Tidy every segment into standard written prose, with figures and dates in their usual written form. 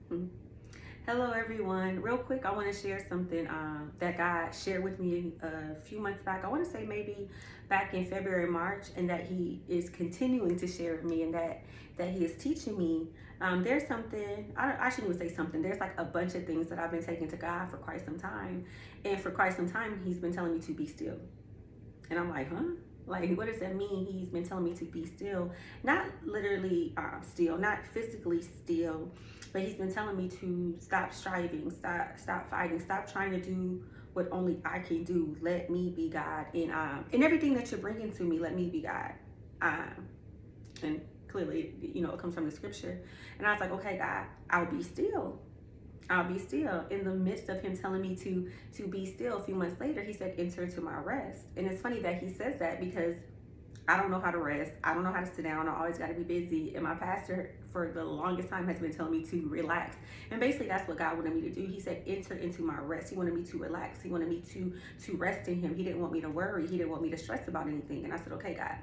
Mhm. Hello, everyone. Real quick, I want to share something that God shared with me a few months back. I want to say maybe back in February, March, and that He is continuing to share with me, and that He is teaching me. There's something I shouldn't even say something. There's like a bunch of things that I've been taking to God for quite some time, and for quite some time, He's been telling me to be still. And I'm like, huh? Like, what does that mean? He's been telling me to be still, not literally still, not physically still, but he's been telling me to stop striving, stop fighting, stop trying to do what only I can do. Let me be God, and everything that you're bringing to me, let me be God. And clearly, it comes from the scripture. And I was like, okay, God, I'll be still. I'll be still. In the midst of him telling me to be still, a few months later, he said, enter into my rest. And it's funny that he says that because I don't know how to rest. I don't know how to sit down. I always got to be busy. And my pastor, for the longest time, has been telling me to relax. And basically, that's what God wanted me to do. He said, enter into my rest. He wanted me to relax. He wanted me to rest in him. He didn't want me to worry. He didn't want me to stress about anything. And I said, okay, God.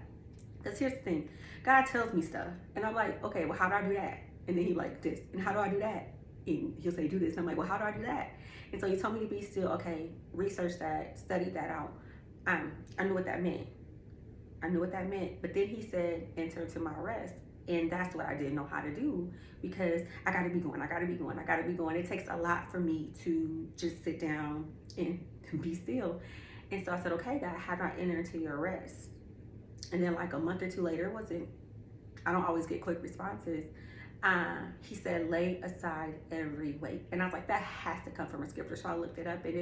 Because here's the thing. God tells me stuff. And I'm like, okay, well, how do I do that? And then he like this. And how do I do that? And he'll say, do this. And I'm like, well, how do I do that? And so he told me to be still. Okay, research that, study that out. I knew what that meant. I knew what that meant. But then he said, enter into my rest. And that's what I didn't know how to do because I got to be going. I got to be going. I got to be going. It takes a lot for me to just sit down and be still. And so I said, okay, God, how do I enter into your rest? And then like a month or two later, I don't always get quick responses. He said, lay aside every weight. And I was like, that has to come from a scripture. So I looked it up and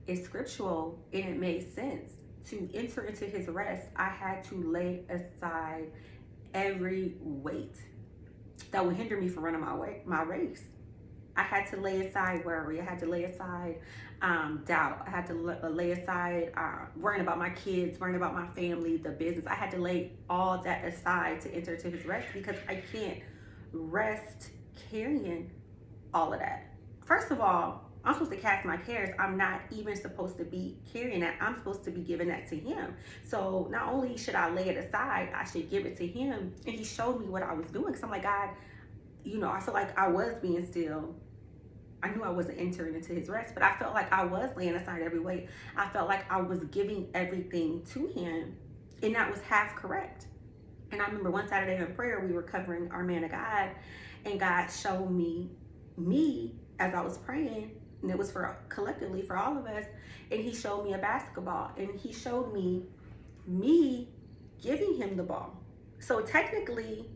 it's scriptural and it made sense. To enter into his rest, I had to lay aside every weight that would hinder me from running my race. I had to lay aside worry. I had to lay aside doubt. I had to lay aside worrying about my kids, worrying about my family, the business. I had to lay all that aside to enter to his rest because I can't rest carrying all of that. First of all, I'm supposed to cast my cares. I'm not even supposed to be carrying that. I'm supposed to be giving that to him. So not only should I lay it aside, I should give it to him. And he showed me what I was doing. Because I'm like, God, I feel like I was being still. I knew I wasn't entering into his rest, but I felt like I was laying aside every weight. I felt like I was giving everything to him, and that was half correct. And I remember one Saturday in prayer, we were covering our man of God, and God showed me as I was praying, and it was for collectively for all of us, and he showed me a basketball, and he showed me giving him the ball. So technically,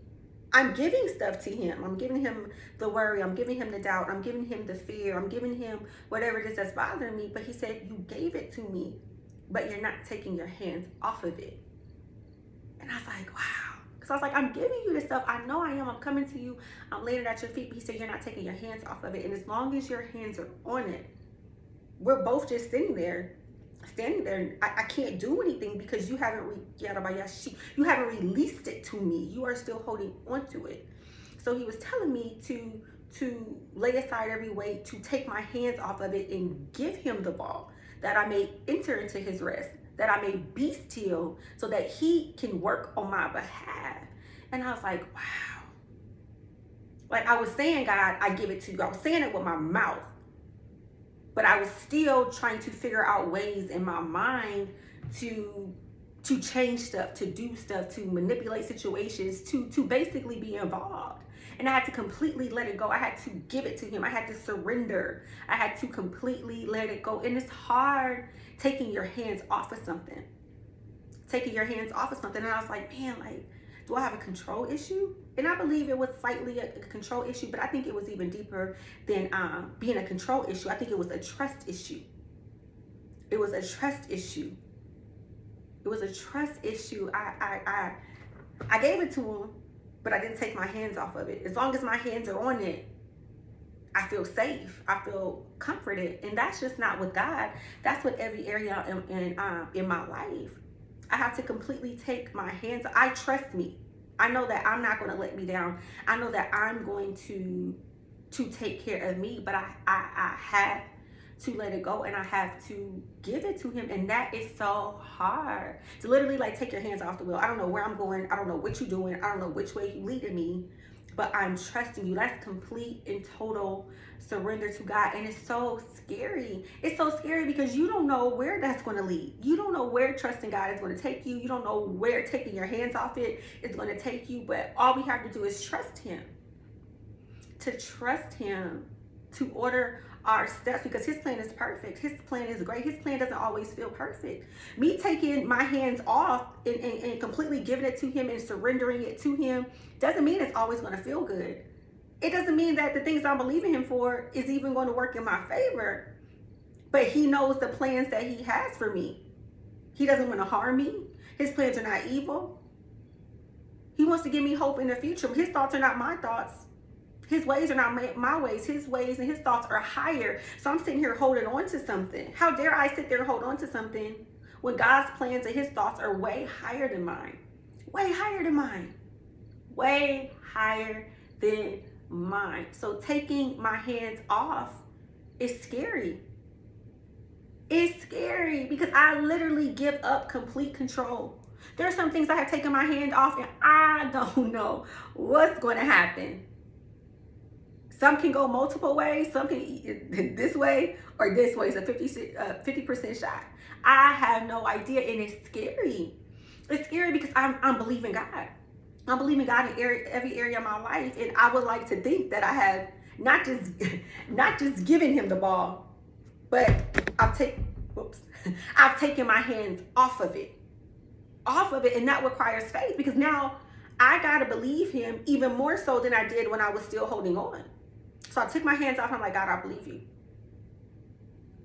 I'm giving stuff to him. I'm giving him the worry. I'm giving him the doubt. I'm giving him the fear. I'm giving him whatever it is that's bothering me. But he said, you gave it to me, but you're not taking your hands off of it. And I was like, wow. Because I was like, I'm giving you this stuff. I know I am. I'm coming to you. I'm laying it at your feet. But he said, you're not taking your hands off of it. And as long as your hands are on it, we're both just standing there. I can't do anything because you haven't released it to me. You are still holding onto it. So he was telling me to lay aside every weight, to take my hands off of it and give him the ball, that I may enter into his rest, that I may be still so that he can work on my behalf. And I was like, wow. Like I was saying, God, I give it to you. I was saying it with my mouth, but I was still trying to figure out ways in my mind to change stuff, to do stuff, to manipulate situations, to basically be involved. And I had to completely let it go. I had to give it to him. I had to surrender. I had to completely let it go. And it's hard taking your hands off of something. Taking your hands off of something. And I was like, man, like, do I have a control issue? And I believe it was slightly a control issue, but I think it was even deeper than being a control issue. I think it was a trust issue. It was a trust issue. It was a trust issue. I gave it to him, but I didn't take my hands off of it. As long as my hands are on it, I feel safe. I feel comforted. And that's just not with God. That's with every area in my life. I have to completely take my hands. I trust me. I know that I'm not going to let me down. I know that I'm going to take care of me, but I have to let it go and I have to give it to him. And that is so hard to literally like take your hands off the wheel. I don't know where I'm going. I don't know what you're doing. I don't know which way you leading me. but I'm trusting you. That's complete and total surrender to God. And it's so scary. It's so scary because you don't know where that's going to lead. You don't know where trusting God is going to take you. You don't know where taking your hands off it is going to take you. But all we have to do is trust him. To trust him to order our steps, because his plan is perfect. His plan is great. His plan doesn't always feel perfect. Me taking my hands off and completely giving it to him and surrendering it to him doesn't mean it's always going to feel good. It doesn't mean that the things I'm believing him for is even going to work in my favor. But he knows the plans that he has for me. He doesn't want to harm me. His plans are not evil. He wants to give me hope in the future. His thoughts are not my thoughts. His ways are not my ways. His ways and his thoughts are higher. So I'm sitting here holding on to something. How dare I sit there and hold on to something when God's plans and his thoughts are way higher than mine? Way higher than mine. Way higher than mine. So taking my hands off is scary. It's scary because I literally give up complete control. There are some things I have taken my hand off and I don't know what's going to happen. Some can go multiple ways. Some can this way or this way. It's a 50% shot. I have no idea, and it's scary. It's scary because I'm believing God. I'm believing God in every area of my life, and I would like to think that I have not just given him the ball, but I've taken my hands off of it, and that requires faith because now I gotta believe him even more so than I did when I was still holding on. So I took my hands off. I'm like, God, I believe you.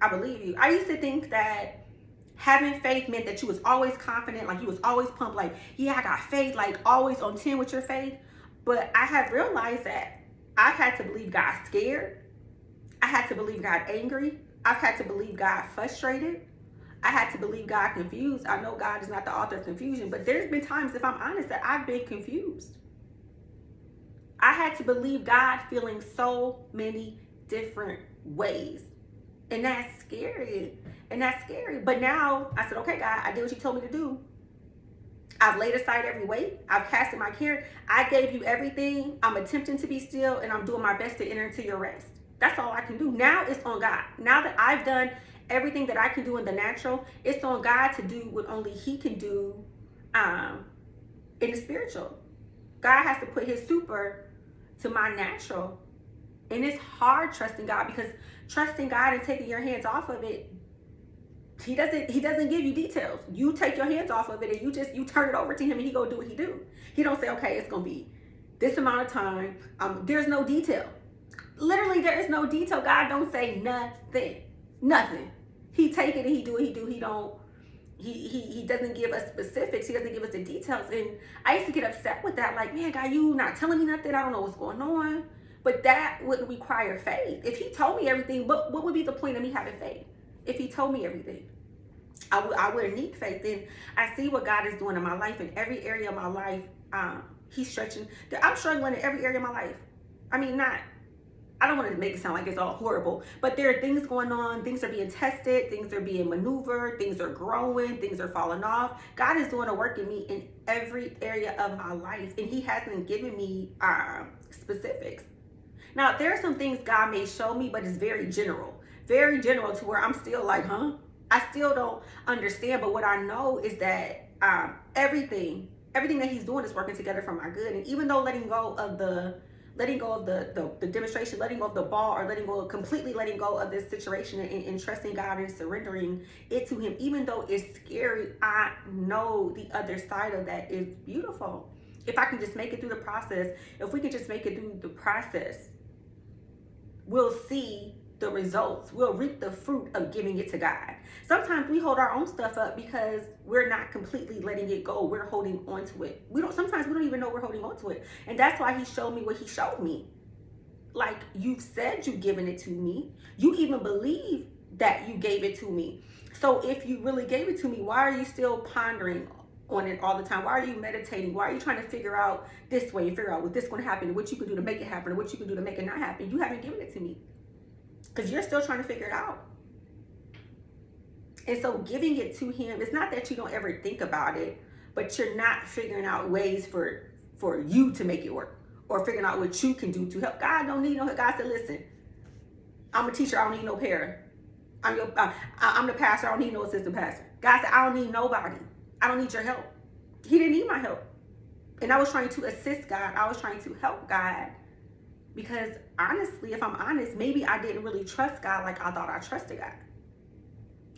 I believe you. I used to think that having faith meant that you was always confident, like you was always pumped, like, yeah, I got faith, like always on 10 with your faith. But I have realized that I've had to believe God scared. I had to believe God angry. I've had to believe God frustrated. I had to believe God confused. I know God is not the author of confusion, but there's been times, if I'm honest, that I've been confused. I had to believe God feeling so many different ways. And that's scary. But now I said, okay, God, I did what you told me to do. I've laid aside every weight. I've casted my care. I gave you everything. I'm attempting to be still, and I'm doing my best to enter into your rest. That's all I can do. Now it's on God. Now that I've done everything that I can do in the natural, it's on God to do what only he can do in the spiritual. God has to put his super to my natural. And it's hard trusting God because trusting God and taking your hands off of it, he doesn't give you details. You take your hands off of it and you turn it over to him and he go do what he do. He don't say, okay, it's gonna be this amount of time. There's no detail. Literally, there is no detail. God don't say nothing. He take it and he do what he do. He doesn't give us specifics. He doesn't give us the details. And I used to get upset with that. Like, man, God, you not telling me nothing. I don't know what's going on. But that would require faith. If he told me everything, what would be the point of me having faith? If he told me everything, I wouldn't need faith. And I see what God is doing in my life, in every area of my life. He's stretching. I'm struggling in every area of my life. I mean, I don't want to make it sound like it's all horrible, but there are things going on. Things are being tested. Things are being maneuvered. Things are growing. Things are falling off. God is doing a work in me in every area of my life, and he hasn't given me specifics. Now, there are some things God may show me, but it's very general to where I'm still like, huh? I still don't understand. But what I know is that everything that he's doing is working together for my good. And even though letting go of the demonstration, letting go of the ball, or completely letting go of this situation and trusting God and surrendering it to him, even though it's scary, I know the other side of that is beautiful. If I can just make it through the process, if we can just make it through the process, we'll see the results. We'll reap the fruit of giving it to God. Sometimes we hold our own stuff up because we're not completely letting it go. We're holding on to it. Sometimes we don't even know we're holding on to it. And that's why he showed me what he showed me. Like, you've said you've given it to me. You even believe that you gave it to me. So if you really gave it to me, why are you still pondering on it all the time? Why are you meditating? Why are you trying to figure out this way and figure out what this is going to happen and what you can do to make it happen and what you can do to make it not happen? You haven't given it to me because you're still trying to figure it out. And so giving it to him, it's not that you don't ever think about it, but you're not figuring out ways for you to make it work or figuring out what you can do to help. God don't need no help. God said, listen, I'm a teacher. I don't need no parent. I'm the pastor. I don't need no assistant pastor. God said, I don't need nobody. I don't need your help. He didn't need my help. And I was trying to assist God. I was trying to help God. Because honestly, if I'm honest, maybe I didn't really trust God like I thought I trusted God.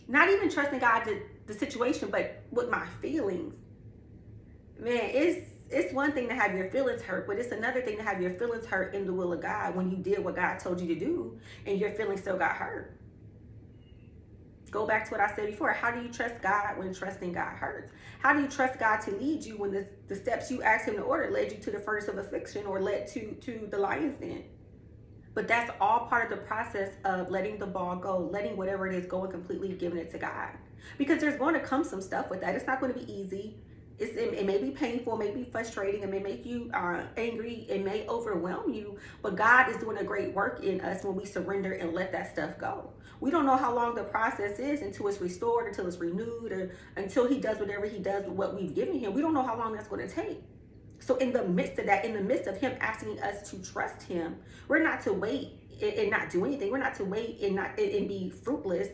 Not even trusting God to the situation, but with my feelings. Man, it's one thing to have your feelings hurt, but it's another thing to have your feelings hurt in the will of God when you did what God told you to do and your feelings still got hurt. Go back to what I said before. How do you trust God when trusting God hurts? How do you trust God to lead you when the steps you asked him to order led you to the furnace of affliction or led to the lion's den? But that's all part of the process of letting the ball go, letting whatever it is go and completely giving it to God. Because there's going to come some stuff with that. It's not going to be easy. It may be painful, it may be frustrating, it may make you angry, it may overwhelm you, but God is doing a great work in us when we surrender and let that stuff go. We don't know how long the process is until it's restored, until it's renewed, or until he does whatever he does with what we've given him. We don't know how long that's going to take. So in the midst of that, in the midst of him asking us to trust him, we're not to wait and not do anything. We're not to wait and be fruitless.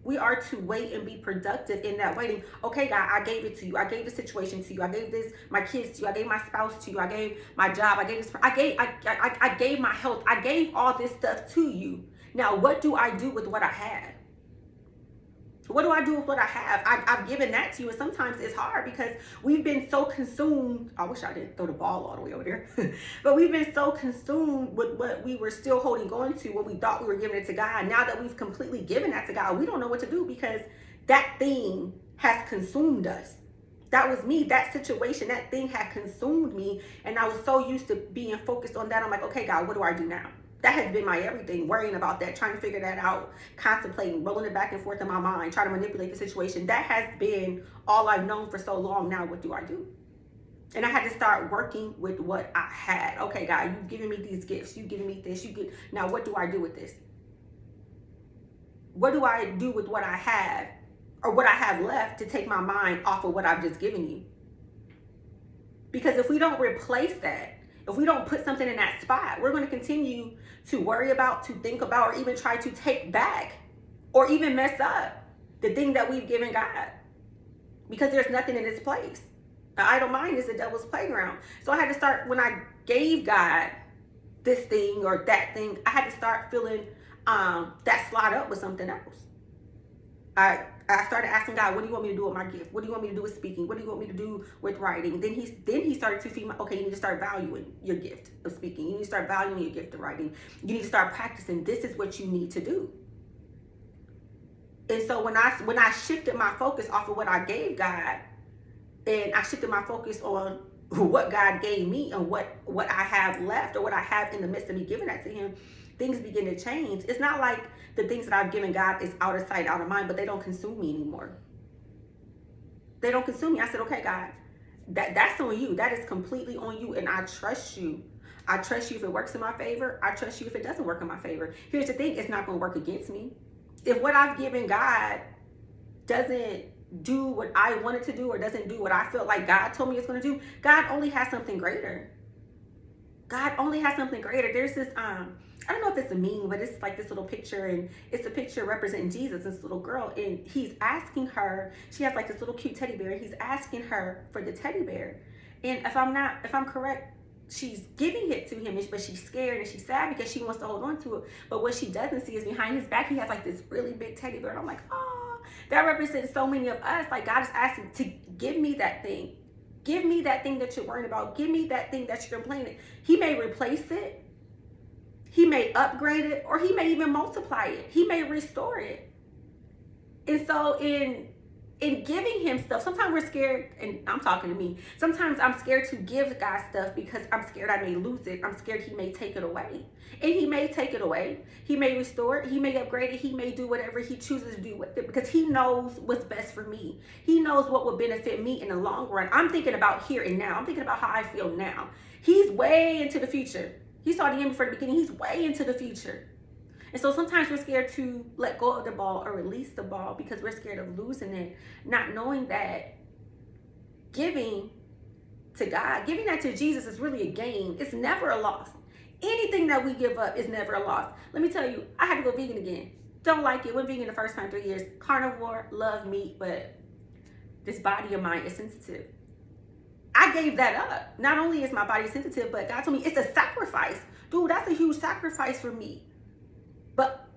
We are to wait and be productive in that waiting. Okay, God, I gave it to you. I gave the situation to you. I gave my kids to you. I gave my spouse to you. I gave my job. I gave my health. I gave all this stuff to you. Now, what do I do with what I have? What do I do with what I have? I've given that to you, and sometimes it's hard because we've been so consumed. I wish I didn't throw the ball all the way over there. But we've been so consumed with what we were still holding on to, what we thought we were giving it to God. Now that we've completely given that to God, we don't know what to do because that thing has consumed us. That was me. That situation, that thing had consumed me, and I was so used to being focused on that. I'm like, okay, God, what do I do now? That has been my everything, worrying about that, trying to figure that out, contemplating, rolling it back and forth in my mind, trying to manipulate the situation. That has been all I've known for so long. Now, what do I do? And I had to start working with what I had. Okay, God, you've given me these gifts. You've given me this. Now, what do I do with this? What do I do with what I have or what I have left to take my mind off of what I've just given you? Because if we don't replace that, if we don't put something in that spot, we're going to continue to worry about, to think about, or even try to take back or even mess up the thing that we've given God because there's nothing in its place. The idle mind is the devil's playground. So I had to start, when I gave God this thing or that thing, I had to start filling that slot up with something else. I started asking God, what do you want me to do with my gift? What do you want me to do with speaking? What do you want me to do with writing? Then he started to feed my, okay, you need to start valuing your gift of speaking. You need to start valuing your gift of writing. You need to start practicing. This is what you need to do. And so when I shifted my focus off of what I gave God, and I shifted my focus on what God gave me and what I have left or what I have in the midst of me giving that to him, things begin to change. It's not like the things that I've given God is out of sight, out of mind, but they don't consume me anymore. They don't consume me. I said, okay, God, that's on you. That is completely on you. And I trust you. I trust you if it works in my favor. I trust you if it doesn't work in my favor. Here's the thing. It's not going to work against me. If what I've given God doesn't do what I wanted to do or doesn't do what I felt like God told me it's going to do, God only has something greater. God only has something greater. There's this, I don't know if it's a meme, but it's like this little picture, and it's a picture representing Jesus, this little girl, and he's asking her, she has like this little cute teddy bear, and he's asking her for the teddy bear. And if I'm correct, she's giving it to him, but she's scared and she's sad because she wants to hold on to it. But what she doesn't see is behind his back, he has like this really big teddy bear. And I'm like, oh, that represents so many of us. Like God is asking to give me that thing. Give me that thing that you're worrying about. Give me that thing that you're complaining. He may replace it. He may upgrade it, or he may even multiply it. He may restore it. And so in giving him stuff, sometimes we're scared, and I'm talking to me. Sometimes I'm scared to give God stuff because I'm scared I may lose it. I'm scared he may take it away. And he may take it away. He may restore it. He may upgrade it. He may do whatever he chooses to do with it because he knows what's best for me. He knows what will benefit me in the long run. I'm thinking about here and now. I'm thinking about how I feel now. He's way into the future. He saw the end before the beginning. He's way into the future. And so sometimes we're scared to let go of the ball or release the ball because we're scared of losing it, not knowing that giving to God, giving that to Jesus is really a gain. It's never a loss. Anything that we give up is never a loss. Let me tell you, I had to go vegan again. Don't like it. Went vegan the first time 3 years. Carnivore, love meat, but this body of mine is sensitive. I gave that up. Not only is my body sensitive, but God told me it's a sacrifice. Dude, that's a huge sacrifice for me. But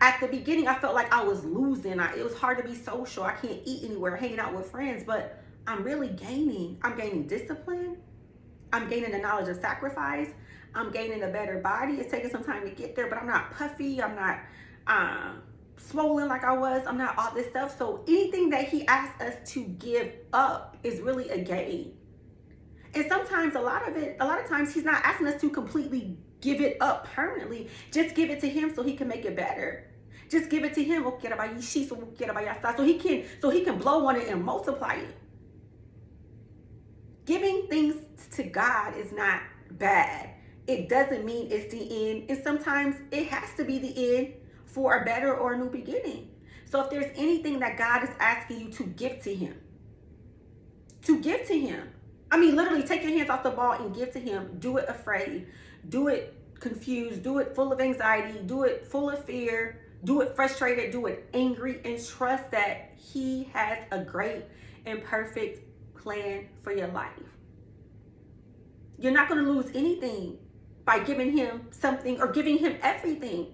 at the beginning, I felt like I was losing. It was hard to be social. I can't eat anywhere, hanging out with friends, but I'm really gaining. I'm gaining discipline. I'm gaining the knowledge of sacrifice. I'm gaining a better body. It's taking some time to get there, but I'm not puffy. I'm not swollen like I was. I'm not all this stuff. So anything that he asks us to give up is really a gain. And sometimes a lot of times he's not asking us to completely give it up permanently. Just give it to him so he can make it better. Just give it to him so he can blow on it and multiply it. Giving things to God is not bad. It doesn't mean it's the end. And sometimes it has to be the end for a better or a new beginning. So if there's anything that God is asking you to give to him, I mean, literally take your hands off the ball and give to him. Do it afraid. Do it confused. Do it full of anxiety. Do it full of fear. Do it frustrated. Do it angry, and trust that he has a great and perfect plan for your life. You're not going to lose anything by giving him something or giving him everything.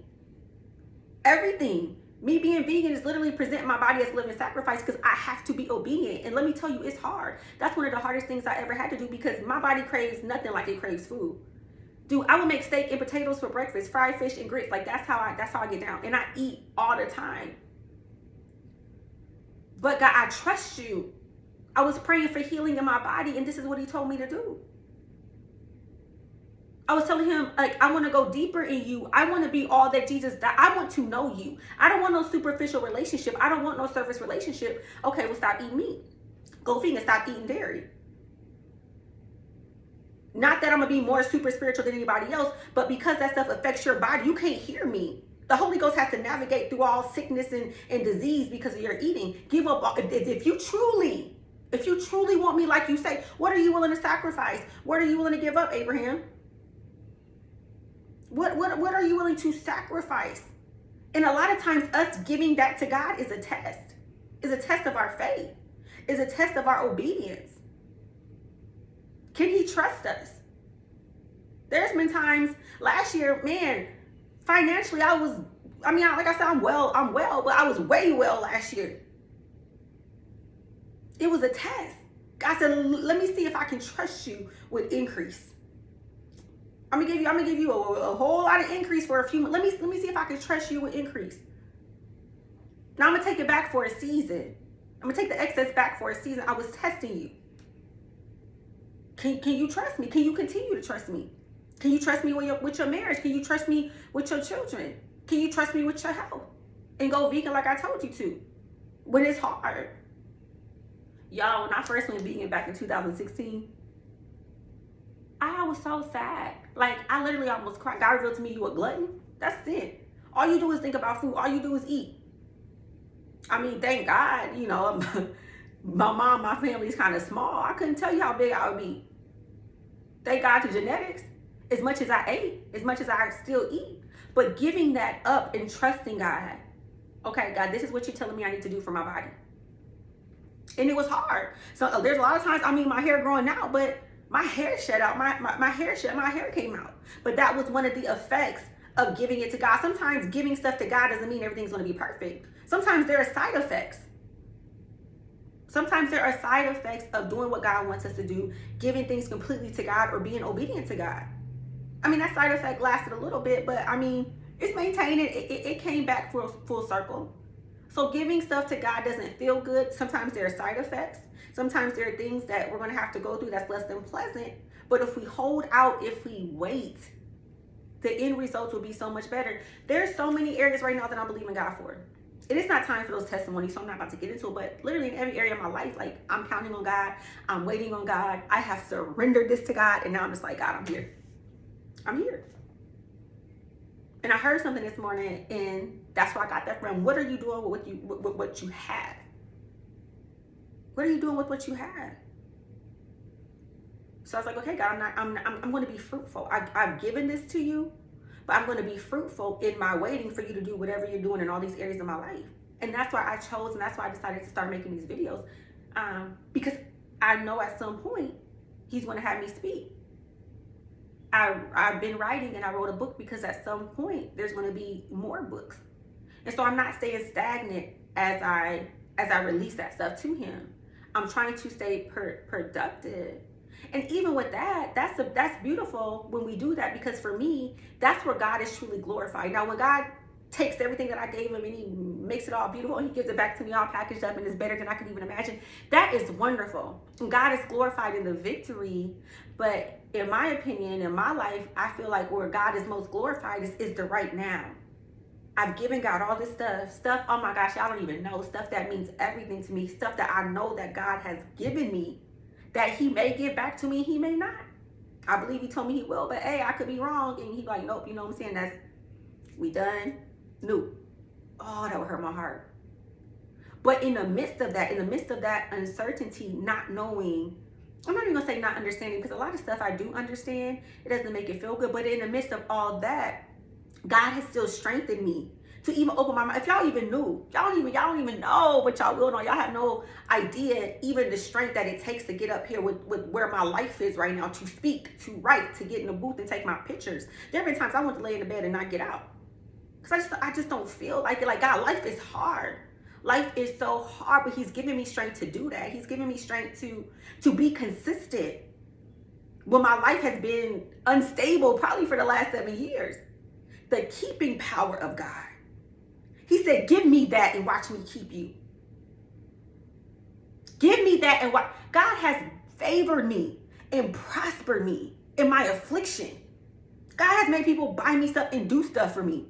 Everything. Me being vegan is literally presenting my body as a living sacrifice because I have to be obedient. And let me tell you, it's hard. That's one of the hardest things I ever had to do because my body craves nothing like it craves food. Dude, I would make steak and potatoes for breakfast, fried fish and grits. Like that's how I get down. And I eat all the time. But God, I trust you. I was praying for healing in my body, and this is what he told me to do. I was telling him, like, I want to go deeper in you. I want to be all that Jesus died. I want to know you. I don't want no superficial relationship. I don't want no surface relationship. Okay, well, stop eating meat. Go vegan, stop eating dairy. Not that I'm going to be more super spiritual than anybody else, but because that stuff affects your body, you can't hear me. The Holy Ghost has to navigate through all sickness and disease because of your eating. Give up. If you truly want me like you say, what are you willing to sacrifice? What are you willing to give up, Abraham? What are you willing to sacrifice? And a lot of times us giving that to God is a test. Is a test of our faith. Is a test of our obedience. Can he trust us? There's been times last year, man, financially like I said, I'm well, but I was way well last year. It was a test. God said, let me see if I can trust you with increase. I'm gonna give you a whole lot of increase for a few months. Let me see if I can trust you with increase. Now I'm gonna take it back for a season. I'm gonna take the excess back for a season. I was testing you. Can you trust me? Can you continue to trust me? Can you trust me with your marriage? Can you trust me with your children? Can you trust me with your health? And go vegan like I told you to. When it's hard. Y'all, when I first went vegan back in 2016, I was so sad. Like, I literally almost cried. God revealed to me, you a glutton? That's sin. All you do is think about food. All you do is eat. I mean, thank God, my mom, my family's kind of small. I couldn't tell you how big I would be. Thank God to genetics. As much as I ate, as much as I still eat. But giving that up and trusting God. Okay, God, this is what you're telling me I need to do for my body. And it was hard. So there's a lot of times, my hair growing out, but my hair shed out. My hair came out. But that was one of the effects of giving it to God. Sometimes giving stuff to God doesn't mean everything's going to be perfect. Sometimes there are side effects. Sometimes there are side effects of doing what God wants us to do, giving things completely to God or being obedient to God. That side effect lasted a little bit, but it's maintained. It came back full circle. So giving stuff to God doesn't feel good. Sometimes there are side effects. Sometimes there are things that we're going to have to go through that's less than pleasant. But if we hold out, if we wait, the end results will be so much better. There's so many areas right now that I'm believing God for. It is not time for those testimonies, so I'm not about to get into it. But literally in every area of my life, like, I'm counting on God. I'm waiting on God. I have surrendered this to God. And now I'm just like, God, I'm here. I'm here. And I heard something this morning, and that's where I got that from. What are you doing with what you have? What are you doing with what you have? So I was like, okay, God, I'm going to be fruitful. I've given this to you, but I'm going to be fruitful in my waiting for you to do whatever you're doing in all these areas of my life. And that's why I chose, and that's why I decided to start making these videos, because I know at some point he's going to have me speak. I've been writing, and I wrote a book because at some point there's going to be more books. And so I'm not staying stagnant as I release that stuff to him. I'm trying to stay productive. And even with that, that's beautiful when we do that, because for me, that's where God is truly glorified. Now, when God takes everything that I gave him and he makes it all beautiful and he gives it back to me all packaged up and it's better than I could even imagine, that is wonderful. And God is glorified in the victory. But in my opinion, in my life, I feel like where God is most glorified is the right now. I've given God all this stuff, oh my gosh, y'all don't even know, stuff that means everything to me, stuff that I know that God has given me, that he may give back to me, he may not. I believe he told me he will, but hey, I could be wrong. And he's like, nope, you know what I'm saying? That's, we done, new. Oh, that would hurt my heart. But in the midst of that uncertainty, not knowing, I'm not even gonna say not understanding, because a lot of stuff I do understand, it doesn't make it feel good. But in the midst of all that, God has still strengthened me to even open my mind. If y'all even knew, y'all don't even know what y'all will know. Y'all have no idea even the strength that it takes to get up here with where my life is right now, to speak, to write, to get in the booth and take my pictures. There have been times I want to lay in the bed and not get out, because I just don't feel like it. Like, God, life is hard. Life is so hard, but he's giving me strength to do that. He's giving me strength to be consistent when my life has been unstable probably for the last 7 years. The keeping power of God. He said, give me that and watch me keep you. Give me that and watch. God has favored me and prospered me in my affliction. God has made people buy me stuff and do stuff for me.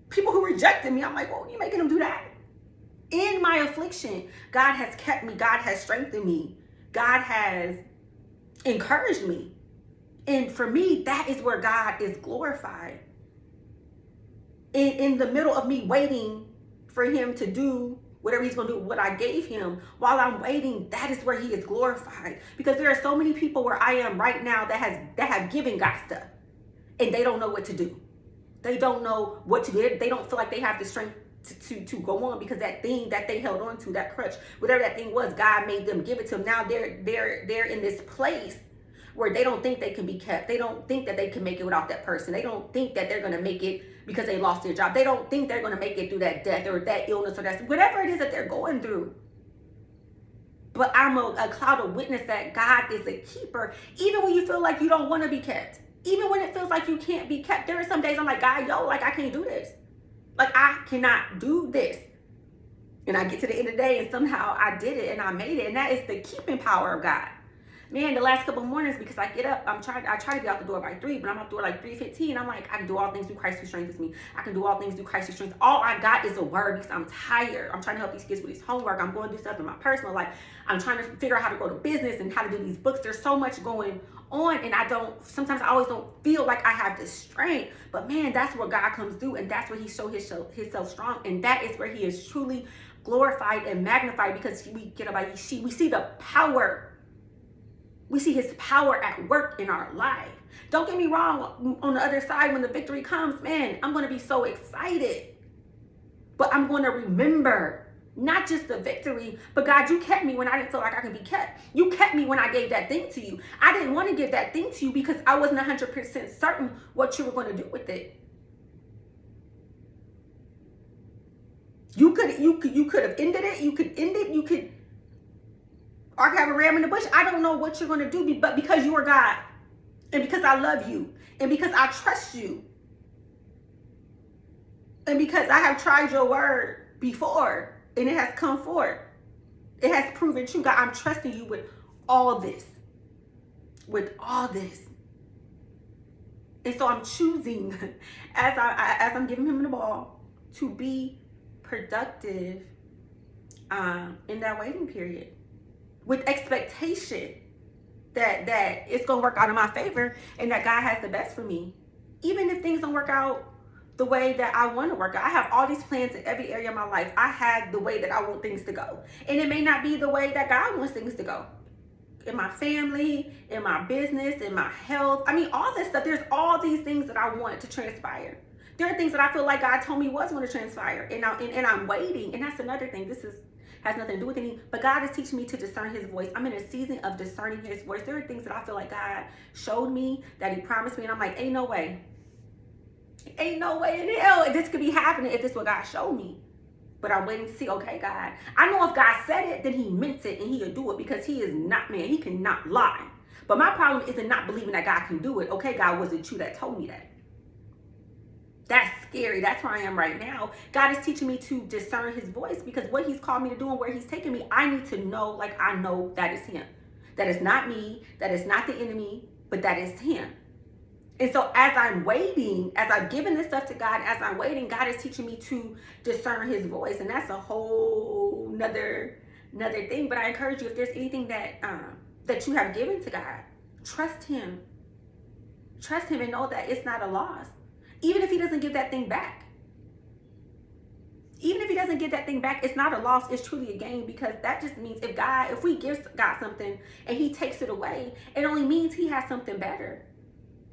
People who rejected me, I'm like, well, you making them do that? In my affliction, God has kept me. God has strengthened me. God has encouraged me. And for me, that is where God is glorified. In the middle of me waiting for him to do whatever he's going to do, what I gave him, while I'm waiting, that is where he is glorified. Because there are so many people where I am right now that have given God stuff, and they don't know what to do. They don't know what to do. They don't feel like they have the strength to go on, because that thing that they held on to, that crutch, whatever that thing was, God made them give it to them. Now they're in this place where they don't think they can be kept. They don't think that they can make it without that person. They don't think that they're going to make it because they lost their job. They don't think they're going to make it through that death or that illness or that, whatever it is that they're going through. But I'm a cloud of witness that God is a keeper, even when you feel like you don't want to be kept. Even when it feels like you can't be kept. There are some days I'm like, God, like I can't do this. Like, I cannot do this. And I get to the end of the day and somehow I did it and I made it. And that is the keeping power of God. Man, the last couple of mornings, because I get up, I try to be out the door by 3, but I'm out the door like 3:15. I'm like, I can do all things through Christ who strengthens me. I can do all things through Christ who strengthens. All I got is a word, because I'm tired. I'm trying to help these kids with this homework. I'm going to do stuff in my personal life. I'm trying to figure out how to grow the business and how to do these books. There's so much going on, and sometimes I always don't feel like I have the strength. But man, that's where God comes through, and that's where he shows himself strong, and that is where he is truly glorified and magnified, because we see the power. We see his power at work in our life. Don't get me wrong, on the other side, when the victory comes, man, I'm going to be so excited. But I'm going to remember not just the victory, but God, you kept me when I didn't feel like I could be kept. You kept me when I gave that thing to you. I didn't want to give that thing to you because I wasn't 100% certain what you were going to do with it. You could have ended it. You could end it. You could, or have a ram in the bush. I don't know what you're going to do, but because you are God, and because I love you, and because I trust you, and because I have tried your word before, and it has come forth, it has proven true. God, I'm trusting you with all this. And so I'm choosing, as I'm giving him the ball, to be productive in that waiting period, with expectation that it's going to work out in my favor and that God has the best for me. Even if things don't work out the way that I want to work out. I have all these plans in every area of my life. I had the way that I want things to go. And it may not be the way that God wants things to go. in my family, in my business, in my health. I mean, all this stuff. There's all these things that I want to transpire. There are things that I feel like God told me was going to transpire, and I'm waiting. And that's another thing. This has nothing to do with anything, but God is teaching me to discern his voice. I'm in a season of discerning his voice. There are things that I feel like God showed me, that he promised me, and I'm like, ain't no way. Ain't no way in hell this could be happening if this is what God showed me. But I'm waiting to see, okay, God. I know if God said it, then he meant it, and he'll do it, because he is not man. He cannot lie. But my problem isn't not believing that God can do it. Okay, God, was it you that told me that? That's scary. That's where I am right now. God is teaching me to discern his voice, because what he's called me to do and where he's taking me, I need to know, like I know that is him. That is not me. That is not the enemy, but that is him. And so as I'm waiting, as I've given this stuff to God, as I'm waiting, God is teaching me to discern his voice. And that's a whole nother thing. But I encourage you, if there's anything that you have given to God, trust him. Trust him and know that it's not a loss. Even if he doesn't give that thing back. Even if he doesn't get that thing back, it's not a loss, it's truly a gain, because that just means if we give God something and he takes it away, it only means he has something better.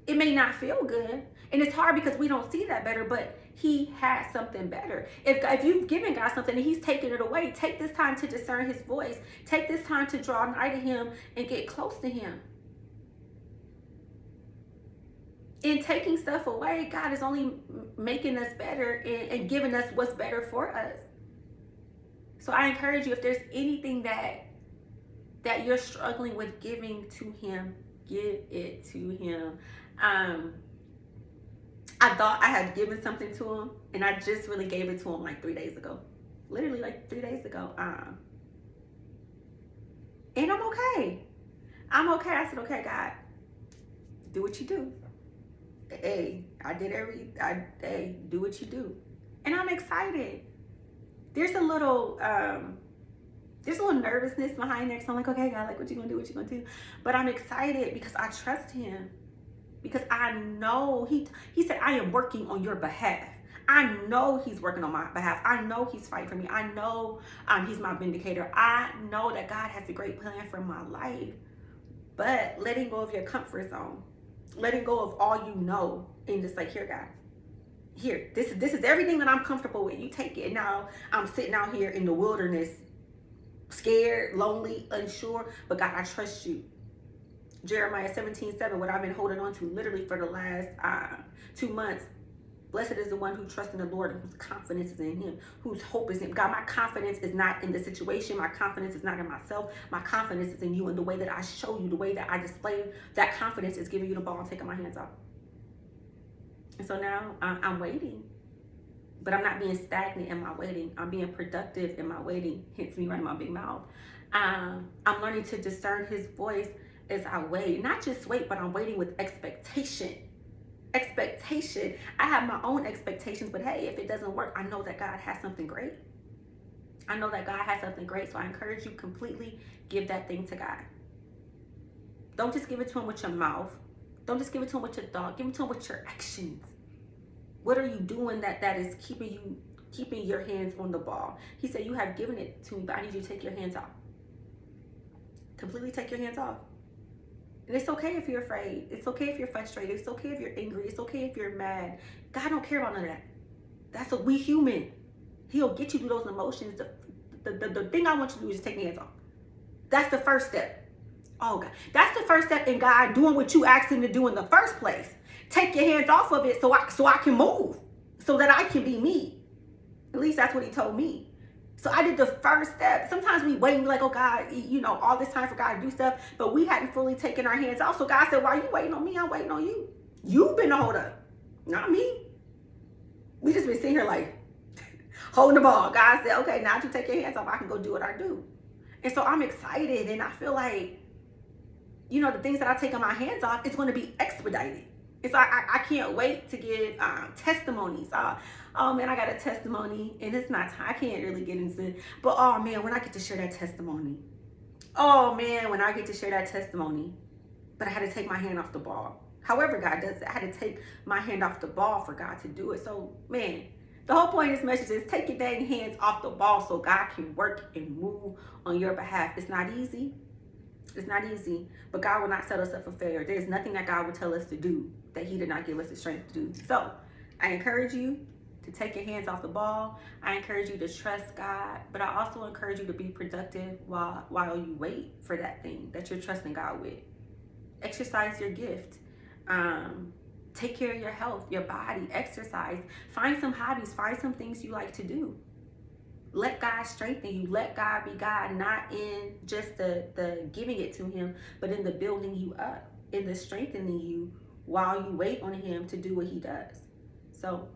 It may not feel good, and it's hard because we don't see that better, but he has something better. If you've given God something and he's taken it away, take this time to discern his voice. Take this time to draw nigh to him and get close to him. In taking stuff away, God is only making us better and giving us what's better for us. So I encourage you, if there's anything that you're struggling with giving to him, give it to him. I thought I had given something to him, and I just really gave it to him like 3 days ago. Literally like 3 days ago. And I'm okay. I'm okay. I said, okay, God, do what you do. Hey, do what you do. And I'm excited. There's a little nervousness behind there. So I'm like, okay, God, like, what you gonna do? What you gonna do? But I'm excited because I trust him. Because I know he said, I am working on your behalf. I know he's working on my behalf. I know he's fighting for me. I know he's my vindicator. I know that God has a great plan for my life. But letting go of your comfort zone, letting go of all you know, and just like, here, God, here, this is everything that I'm comfortable with. You take it. And now I'm sitting out here in the wilderness, scared, lonely, unsure. But God, I trust you. Jeremiah 17:7, what I've been holding on to literally for the last 2 months. Blessed is the one who trusts in the Lord and whose confidence is in him, whose hope is in God. My confidence is not in the situation. My confidence is not in myself. My confidence is in you, and the way that I show you, the way that I display that confidence is giving you the ball and taking my hands off. And so now I'm waiting, but I'm not being stagnant in my waiting. I'm being productive in my waiting. Hence me running my big mouth. I'm learning to discern his voice as I wait. Not just wait, but I'm waiting with expectation. Expectation. I have my own expectations, but hey, if it doesn't work, I know that God has something great. I know that God has something great. So I encourage you, completely give that thing to God. Don't just give it to him with your mouth. Don't just give it to him with your thought. Give it to him with your actions. What are you doing that is keeping your hands on the ball? He said, you have given it to me, but I need you to take your hands off. Completely take your hands off. And it's okay if you're afraid. It's okay if you're frustrated. It's okay if you're angry. It's okay if you're mad. God don't care about none of that. That's what we human. He'll get you through those emotions. The thing I want you to do is just take your hands off. That's the first step. Oh God, that's the first step in God doing what you asked him to do in the first place. Take your hands off of it so I can move, so that I can be me. At least that's what he told me. So I did the first step. Sometimes we wait and we're like, oh God, all this time for God to do stuff, but we hadn't fully taken our hands off. So God said, why are you waiting on me? I'm waiting on you. You've been the hold up, not me. We just been sitting here like holding the ball. God said, okay, now that you take your hands off, I can go do what I do. And so I'm excited, and I feel like, the things that I take on my hands off, it's going to be expedited. And so I can't wait to give testimonies. Oh man, I got a testimony, and it's not time. I can't really get into it. But oh man, when I get to share that testimony. Oh man, when I get to share that testimony. But I had to take my hand off the ball. However God does it, I had to take my hand off the ball for God to do it. So man, the whole point of this message is take your dang hands off the ball so God can work and move on your behalf. It's not easy. It's not easy, but God will not set us up for failure. There's nothing that God will tell us to do that he did not give us the strength to do. So I encourage you to take your hands off the ball. I encourage you to trust God, but I also encourage you to be productive while you wait for that thing that you're trusting God with. Exercise your gift. Take care of your health, your body, exercise. Find some hobbies, find some things you like to do. Let God strengthen you. Let God be God, not in just the giving it to him, but in the building you up, in the strengthening you while you wait on him to do what he does. So,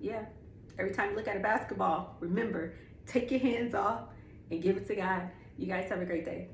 yeah, every time you look at a basketball, remember, take your hands off and give it to God. You guys have a great day.